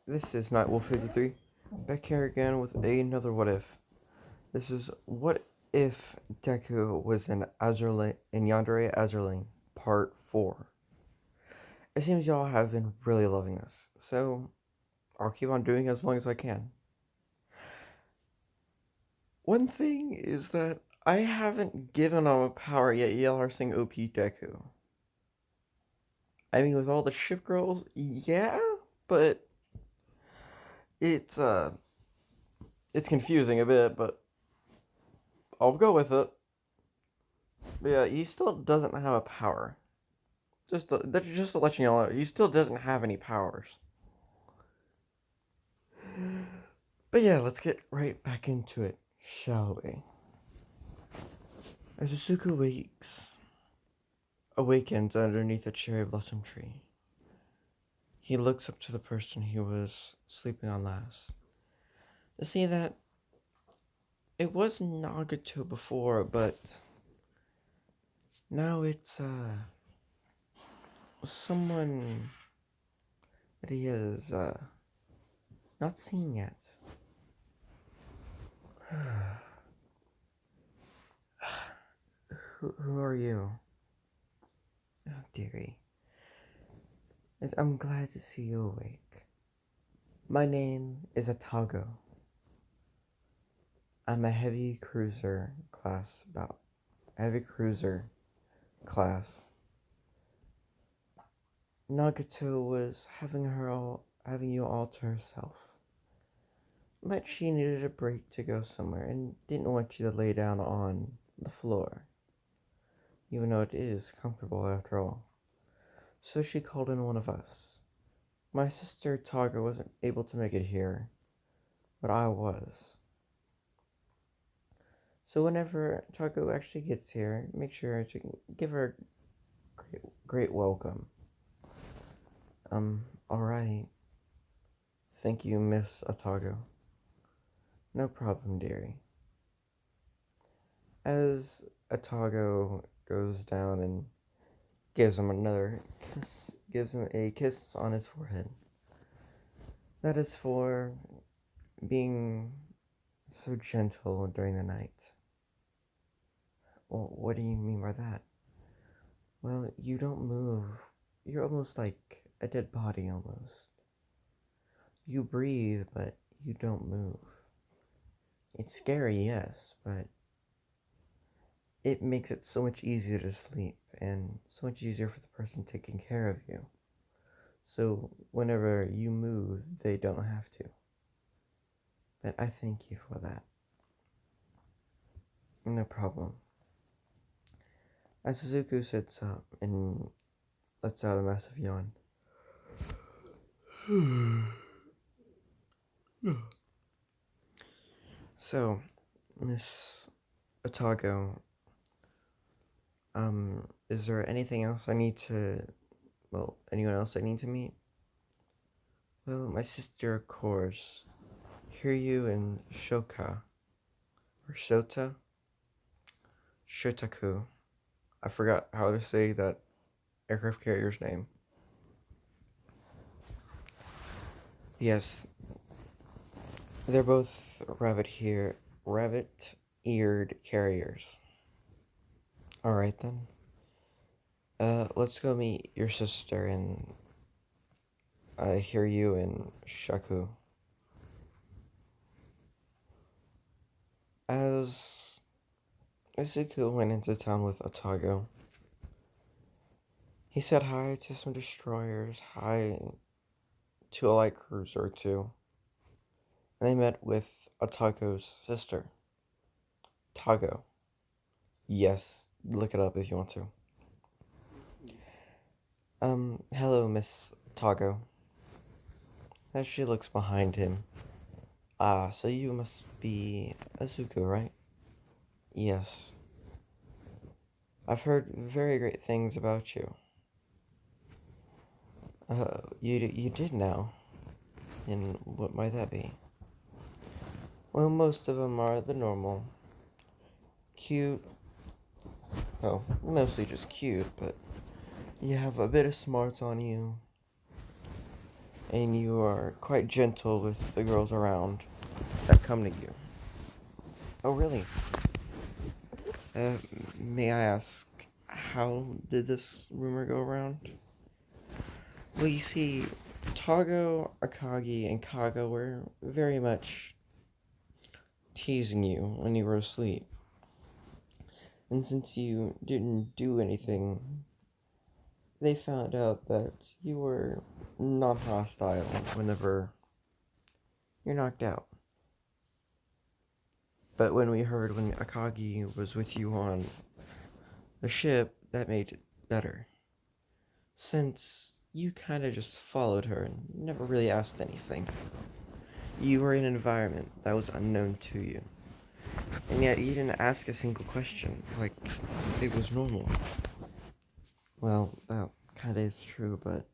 This is Nightwolf53, back here again with another what if. This is what if Deku was in Yandere Azurling Part 4. It seems y'all have been really loving this, so I'll keep on doing it as long as I can. One thing is that I haven't given him a power yet y'all are saying OP Deku. I mean, with all the ship girls, yeah, but it's it's confusing a bit, but I'll go with it. But yeah, he still doesn't have a power. Just to let you know, he still doesn't have any powers. But yeah, let's get right back into it, shall we? As Asuka awakens underneath a cherry blossom tree, he looks up to the person he was sleeping on last to see that it was Nagato before, but now it's someone that he has not seen yet. Who are you? Oh, dearie. I'm glad to see you awake. My name is Atago. I'm a heavy cruiser class. Nagato was having you all to herself. But she needed a break to go somewhere and didn't want you to lay down on the floor, even though it is comfortable after all. So she called in one of us. My sister Taga wasn't able to make it here, but I was. So whenever Taco actually gets here, make sure to give her a great welcome. Alright. Thank you, Miss Atago. No problem, dearie. As Atago goes down and gives him a kiss on his forehead. That is for being so gentle during the night. Well, what do you mean by that? Well, you don't move. You're almost like a dead body almost. You breathe, but you don't move. It's scary, yes, but it makes it so much easier to sleep and so much easier for the person taking care of you. So whenever you move, they don't have to. But I thank you for that. No problem. As Suzuku sits up and lets out a massive yawn. So, Miss Atago, is there anything else anyone else I need to meet? Well, my sister, of course, Hiryu and Shotaku. I forgot how to say that aircraft carrier's name. Yes, they're both rabbit-eared carriers. Alright then. Let's go meet your sister and Hiryu and Shaku. As Izuku went into town with Atago, he said hi to some destroyers, hi to a light cruiser or two, and they met with Atago's sister, Tago. Yes, look it up if you want to. Hello, Miss Tago. As she looks behind him. Ah, so you must be Izuku, right? Yes. I've heard very great things about you. You did now. And what might that be? Well, most of them are the normal. Cute. Oh, mostly just cute, but you have a bit of smarts on you. and you are quite gentle with the girls around that come to you. Oh, really? Uh, may I ask, how did this rumor go around? Well, you see, Tago, Akagi, and Kaga were very much teasing you when you were asleep. And since you didn't do anything, they found out that you were not hostile whenever you're knocked out. But when we heard when Akagi was with you on the ship, that made it better. Since you kinda just followed her and never really asked anything. You were in an environment that was unknown to you. And yet you didn't ask a single question, like it was normal. Well, that kinda is true, but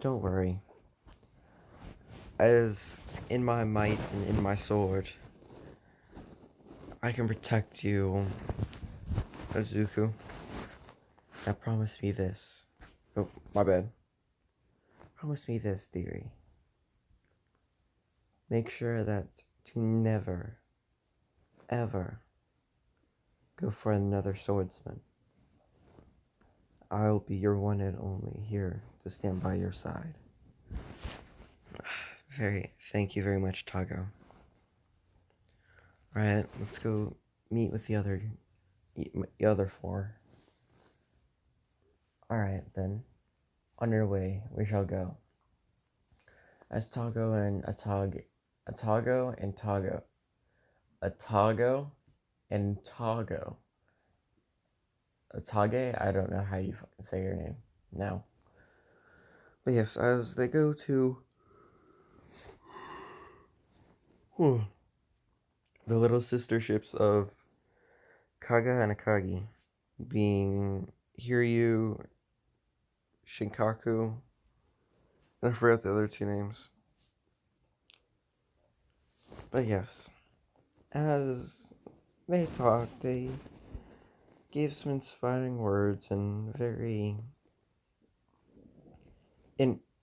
don't worry. As in my might and in my sword, I can protect you, Azuku. Now promise me this. Oh, my bad. Promise me this, dearie. Make sure that to never, ever go for another swordsman. I'll be your one and only here to stand by your side. Thank you very much, Tago. Alright, let's go meet with the other four. Alright then, on your way we shall go. As Tago and Atago and Tago. Atago and Tago. Atage? I don't know how you fucking say your name now. But yes, as they go to the little sister ships of Kaga and Akagi, being Hiryu, Shinkaku, and I forgot the other two names. But yes, as they talked, they gave some inspiring words and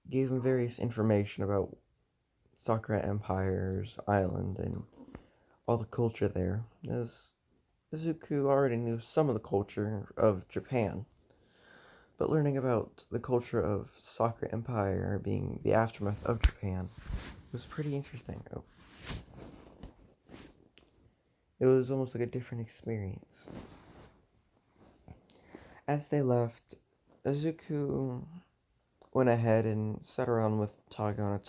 gave him various information about Sakura Empire's island and all the culture there. As Izuku already knew some of the culture of Japan, but learning about the culture of Sakura Empire being the aftermath of Japan was pretty interesting. It was almost like a different experience. As they left, Izuku went ahead and sat around with Tago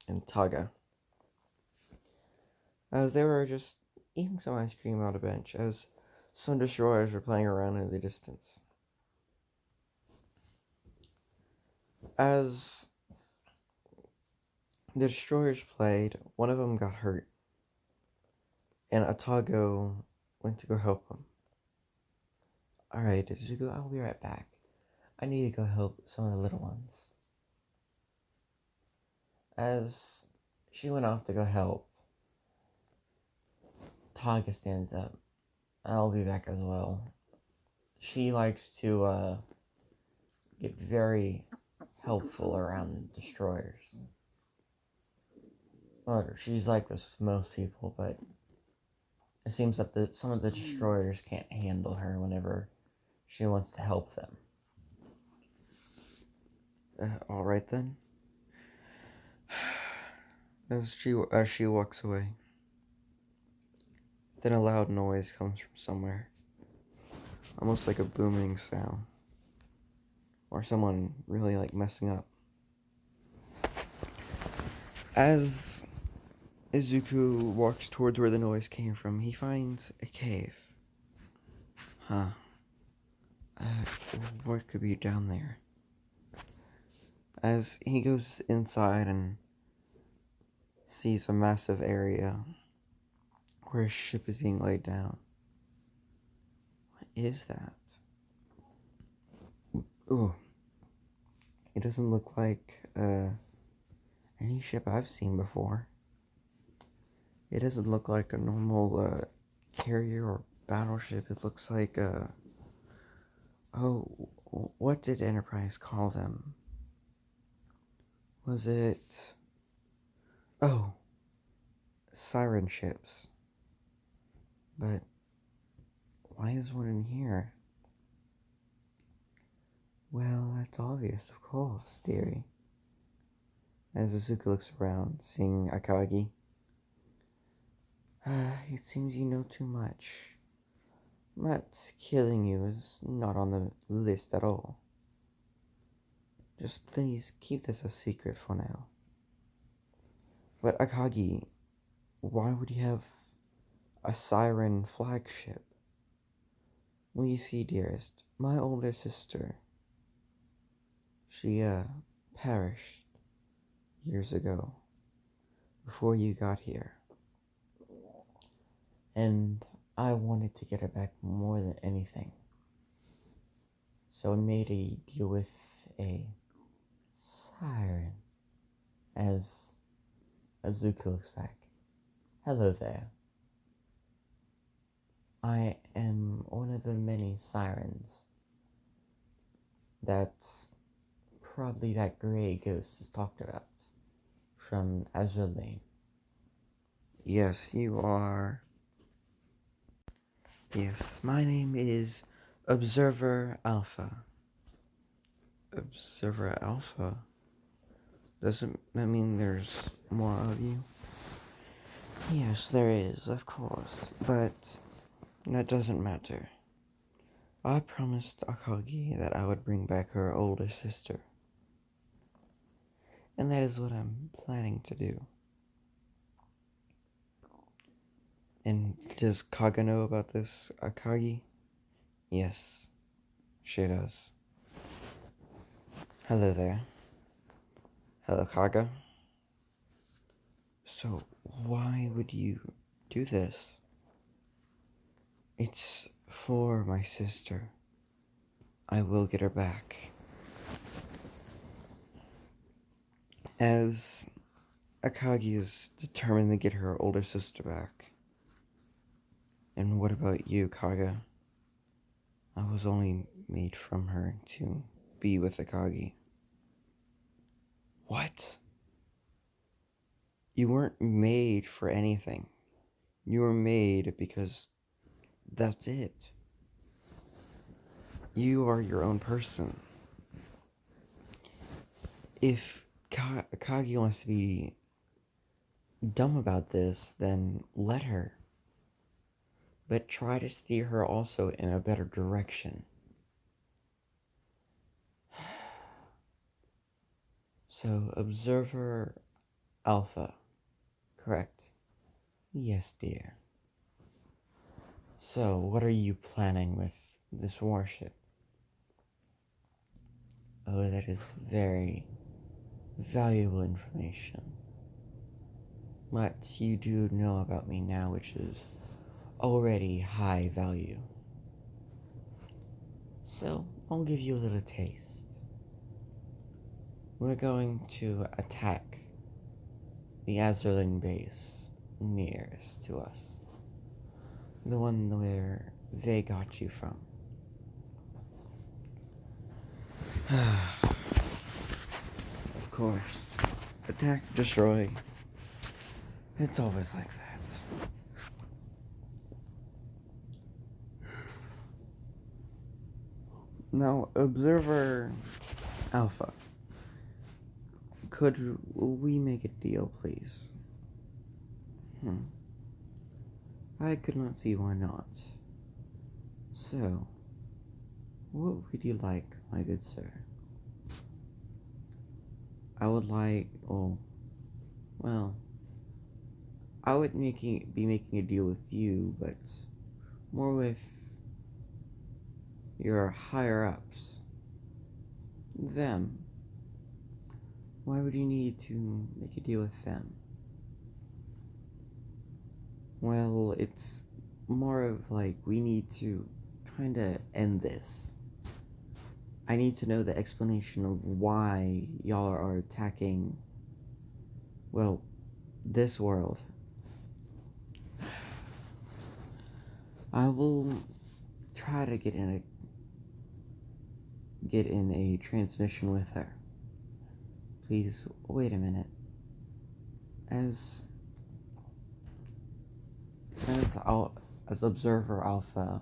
and Taga, as they were just eating some ice cream on a bench, as some destroyers were playing around in the distance. As the destroyers played, one of them got hurt, and Atago went to go help him. Alright, Izuku, I'll be right back. I need to go help some of the little ones. As she went off to go help, Taga stands up. I'll be back as well. She likes to get very helpful around destroyers. Well, she's like this with most people, but it seems that some of the destroyers can't handle her whenever she wants to help them. Alright then. As she walks away, then a loud noise comes from somewhere. Almost like a booming sound. Or someone really like messing up. As Izuku walks towards where the noise came from, he finds a cave. What could be down there? As he goes inside and sees a massive area where a ship is being laid down. What is that? Ooh. It doesn't look like any ship I've seen before. It doesn't look like a normal carrier or battleship. It looks like Oh, what did Enterprise call them? Was it... Oh, siren ships. But why is one in here? Well, that's obvious, of course, dearie. As Azuka looks around, seeing Akagi. It seems you know too much. But killing you is not on the list at all. Just please keep this a secret for now. But Akagi, why would you have a siren flagship? Well, you see, dearest, my older sister, she, perished years ago, before you got here. And I wanted to get her back more than anything. So I made a deal with a siren. As Azuka looks back. Hello there. I am one of the many sirens that probably that gray ghost has talked about from Azur Lane. Yes, you are. Yes, my name is Observer Alpha. Observer Alpha? Doesn't that mean there's more of you? Yes, there is, of course, but that doesn't matter. I promised Akagi that I would bring back her older sister. And that is what I'm planning to do. And does Kaga know about this, Akagi? Yes, she does. Hello there. Hello, Kaga. So, why would you do this? It's for my sister. I will get her back. As Akagi is determined to get her older sister back. And what about you, Kaga? I was only made from her to be with Akagi. What? You weren't made for anything. You were made because that's it. You are your own person. If Akagi wants to be dumb about this, then let her. But try to steer her also in a better direction. So, Observer Alpha, correct? Yes, dear. So, what are you planning with this warship? Oh, that is very valuable information. What you do know about me now, which is already high value. So, I'll give you a little taste. We're going to attack the Azurlan base nearest to us. The one where they got you from. Of course. Attack, destroy. It's always like that. Now, Observer Alpha. Could we make a deal, please? I could not see why not. So, what would you like, my good sir? I would like, I would be making a deal with you, but more with your higher ups. Them. Why would you need to make a deal with them? Well, it's more of like we need to kinda end this. I need to know the explanation of why y'all are attacking, well, this world. I will try to get in get in a transmission with her. Please wait a minute. As as as Observer Alpha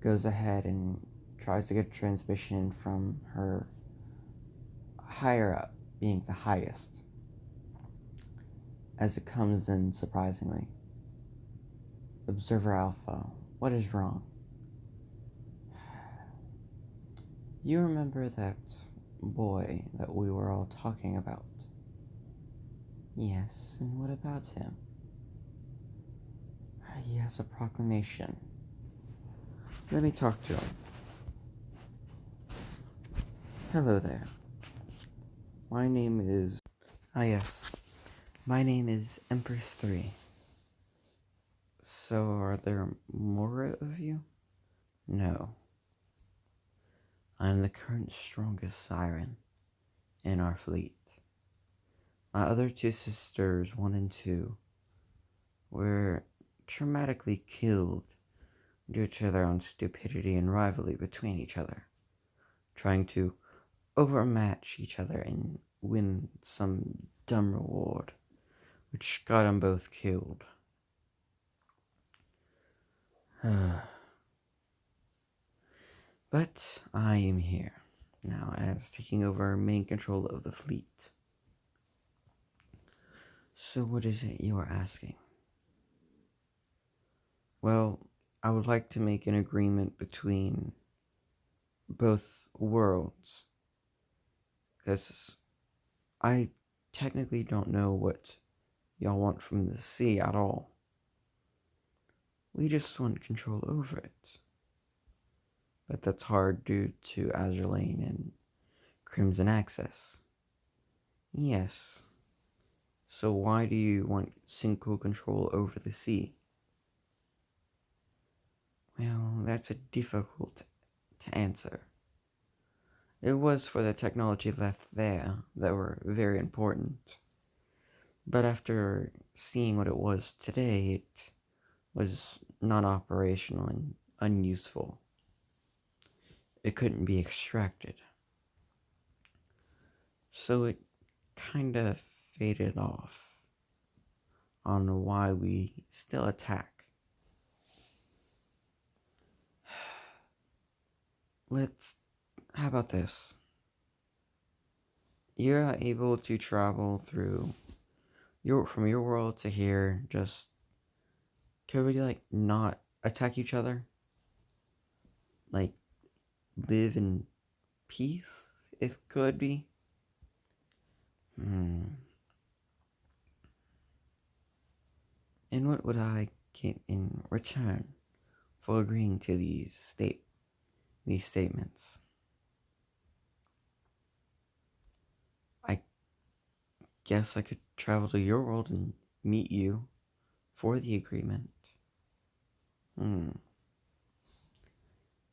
goes ahead and tries to get a transmission from her higher up, being the highest, as it comes in surprisingly. Observer Alpha, what is wrong? You remember that boy that we were all talking about? Yes, and what about him? He has a proclamation. Let me talk to him. Hello there. My name is... yes. My name is Empress 3. So, are there more of you? No. I'm the current strongest siren in our fleet. My other two sisters, 1 and 2, were traumatically killed due to their own stupidity and rivalry between each other, trying to overmatch each other and win some dumb reward, which got them both killed. But I am here now as taking over main control of the fleet. So what is it you are asking? Well, I would like to make an agreement between both worlds, because I technically don't know what y'all want from the sea at all. We just want control over it. But that's hard due to Azur Lane and Crimson Access. Yes. So why do you want single control over the sea? Well, that's difficult to answer. It was for the technology left there that were very important. But after seeing what it was today, it was non-operational and unuseful. It couldn't be extracted. So it kinda faded off on why we still attack. How about this? You're able to travel through from your world to here, just, could we, not attack each other? Live in peace, if could be? And what would I get in return for agreeing to these statements? I guess I could travel to your world and meet you for the agreement.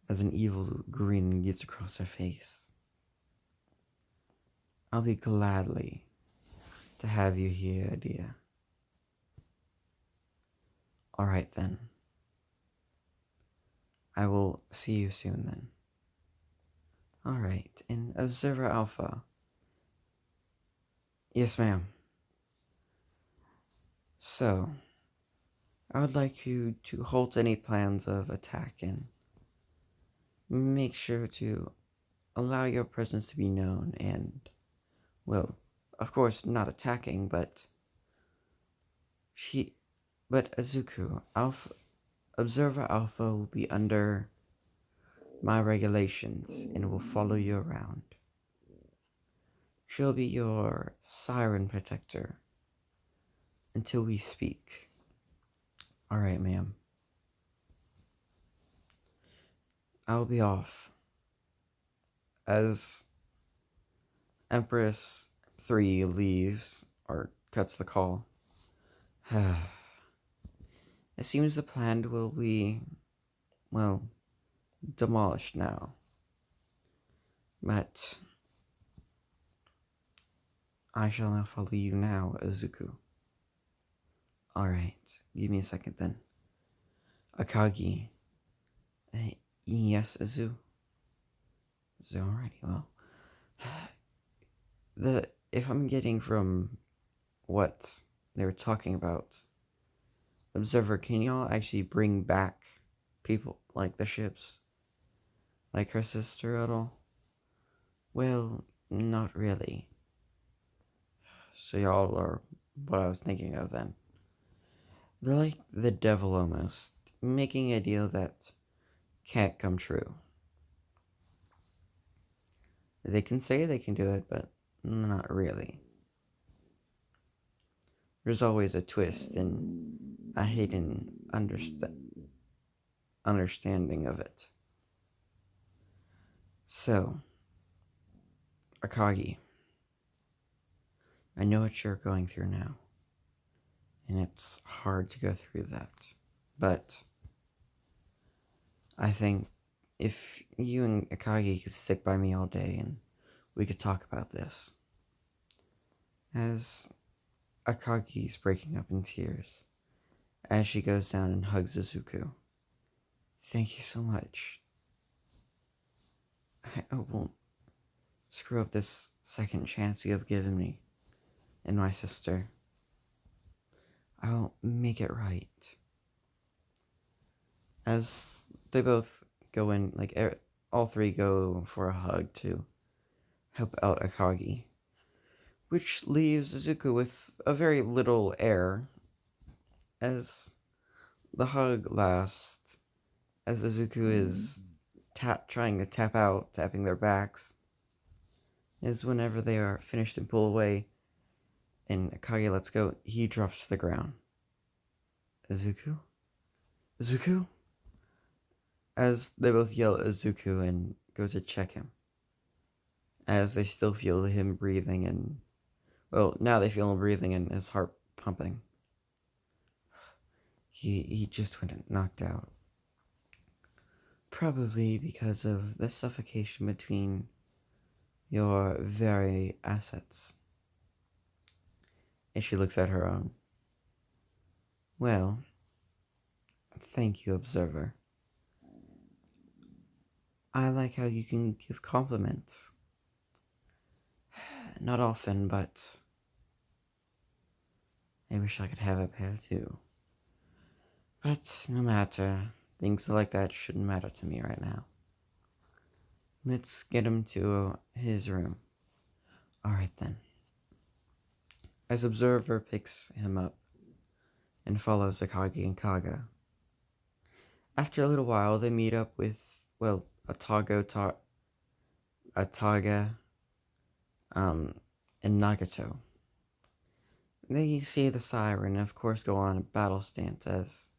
As an evil grin gets across her face. I'll be gladly to have you here, dear. Alright then. I will see you soon then. Alright, and Observer Alpha. Yes, ma'am. So, I would like you to halt any plans of attack and make sure to allow your presence to be known and, well, of course not attacking, but Azuku, Observer Alpha will be under my regulations and will follow you around. She'll be your siren protector until we speak. Alright, ma'am. I'll be off. As Empress 3 leaves, or cuts the call. It seems the plan will be, well, demolished now. But I shall now follow you now, Azuku. Alright, give me a second then. Akagi. Yes, Azu? So alrighty, well, if I'm getting from what they were talking about, Observer, can y'all actually bring back people like the ships, like her sister at all? Well, not really. So y'all are what I was thinking of then. They're like the devil almost, making a deal that can't come true. They can say they can do it, but not really. There's always a twist and a hidden understanding of it. So, Akagi, I know what you're going through now, and it's hard to go through that. But I think if you and Akagi could stick by me all day and we could talk about this. As Akagi's breaking up in tears, as she goes down and hugs Izuku. Thank you so much. I won't screw up this second chance you have given me and my sister. I'll make it right. As they both go in, like, all three go for a hug to help out Akagi, which leaves Izuku with a very little air as the hug lasts, as Izuku is trying to tap out, tapping their backs, is whenever they are finished and pull away, and Akagi lets go, he drops to the ground. Izuku? Izuku? As they both yell at Izuku and go to check him. As they still feel him breathing and, well, now they feel him breathing and his heart pumping. He just went knocked out. Probably because of the suffocation between your very assets. And she looks at her own. Well, thank you, Observer. I like how you can give compliments. Not often, but I wish I could have a pair too. But no matter, things like that shouldn't matter to me right now. Let's get him to his room. Alright then. As Observer picks him up and follows Akagi and Kaga. After a little while, they meet up with, well, Ataga, and Nagato. They see the siren and of course go on a battle stance as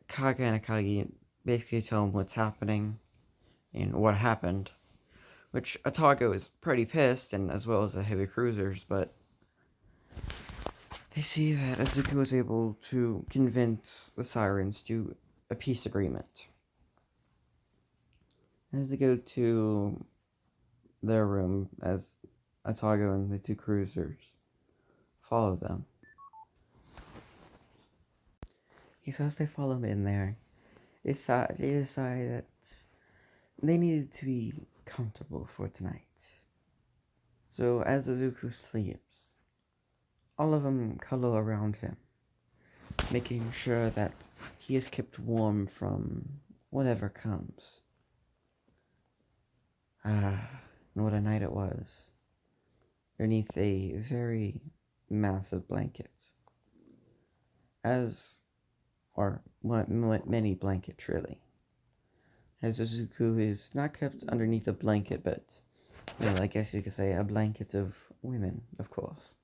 Kaga and Akagi basically tell him what's happening and what happened, which Atago is pretty pissed, and as well as the heavy cruisers, but they see that Izuku was able to convince the sirens to a peace agreement. As they go to their room, as Atago and the two cruisers follow them. So as they follow him in there, they decide that they needed to be comfortable for tonight. So as Izuku sleeps, all of them cuddle around him, making sure that he is kept warm from whatever comes. And what a night it was, beneath a very massive blanket. Or many blankets really. As Izuku is not kept underneath a blanket, but, well, I guess you could say a blanket of women, of course.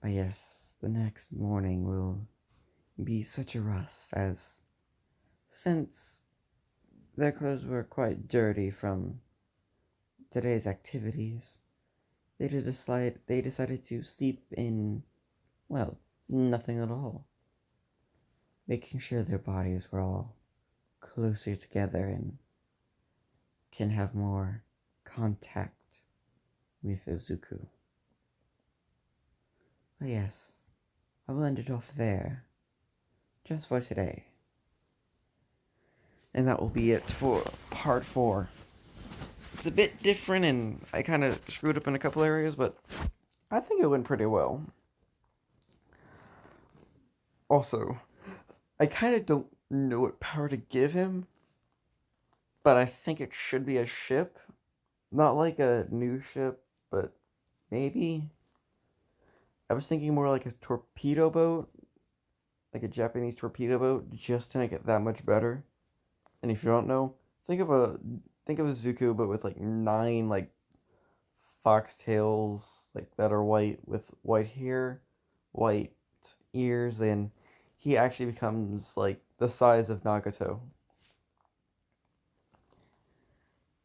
But yes, the next morning will be such a rush, as since their clothes were quite dirty from today's activities, they decided to sleep in, well, nothing at all, making sure their bodies were all closer together and can have more contact with Izuku. But yes, I will end it off there, just for today. And that will be it for part 4. It's a bit different, and I kind of screwed up in a couple areas, but I think it went pretty well. Also, I kind of don't know what power to give him, but I think it should be a ship. Not like a new ship, but maybe. I was thinking more like a torpedo boat, like a Japanese torpedo boat, just to make it that much better. And if you don't know, think of a Zuko, but with like 9 like foxtails like that are white with white hair, white ears, and he actually becomes like the size of Nagato.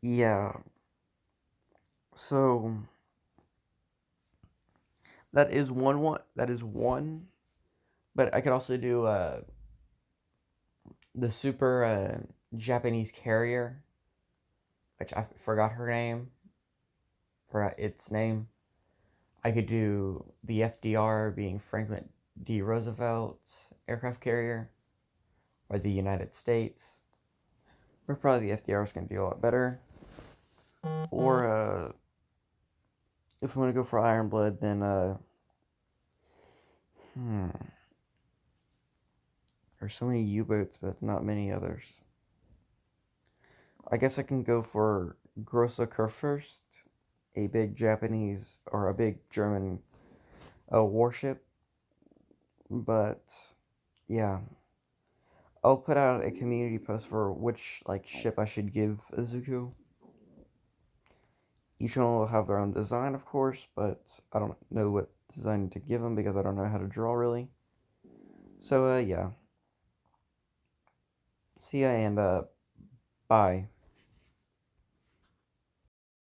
Yeah. So that is one, but I could also do the super Japanese carrier, which I forgot her name, forgot its name. I could do the FDR being Franklin D. Roosevelt aircraft carrier, or the United States. Or probably the FDR is going to do a lot better. Or if we want to go for Iron Blood, then there's so many U-boats, but not many others. I guess I can go for Grossa Kurfürst, a big Japanese or a big German warship. But yeah, I'll put out a community post for which like ship I should give Izuku. Each one will have their own design, of course, but I don't know what design to give them because I don't know how to draw really. So yeah, see ya and bye.